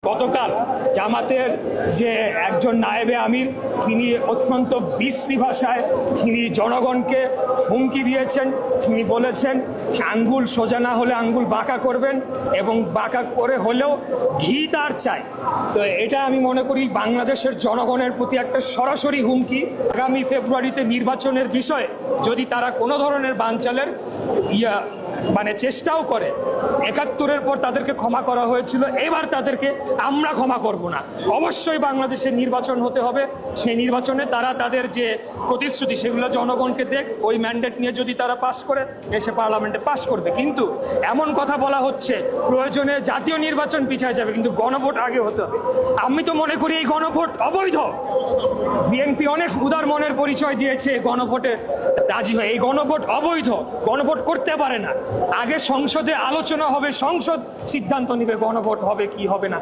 গতকাল জামাতের যে একজন নায়েবে আমির তিনি অত্যন্ত বিশ্রী ভাষায় তিনি জনগণকে হুমকি দিয়েছেন। তিনি বলেছেন আঙ্গুল সোজা না হলে আঙ্গুল বাঁকা করবেন এবং বাঁকা করে হলেও ঘি তার চাই। তো এটা আমি মনে করি বাংলাদেশের জনগণের প্রতি একটা সরাসরি হুমকি। আগামী ফেব্রুয়ারিতে নির্বাচনের বিষয়ে যদি তারা কোনো ধরনের বানচালের চেষ্টাও করে, ৭১-এর পর তাদেরকে ক্ষমা করা হয়েছিল, এবার তাদেরকে আমরা ক্ষমা করব না। অবশ্যই বাংলাদেশের নির্বাচন হতে হবে, সেই নির্বাচনে তারা তাদের যে প্রতিশ্রুতি সেগুলো জনগণকে দেখ, ওই ম্যান্ডেট নিয়ে যদি তারা পাস করে এসে পার্লামেন্টে পাস করবে। কিন্তু এমন কথা বলা হচ্ছে প্রয়োজনে জাতীয় নির্বাচন পিছিয়ে যাবে, কিন্তু গণভোট আগে হতে হবে। আমি তো মনে করি এই গণভোট অবৈধ। বিএনপি অনেক উদার মনের পরিচয় দিয়েছে গণভোটে রাজি হয়, এই গণভোট অবৈধ, গণভোট করতে পারে না। আগে সংসদে আলোচনা হবে, সংসদ সিদ্ধান্ত নেবে গণভোট হবে কি হবে না।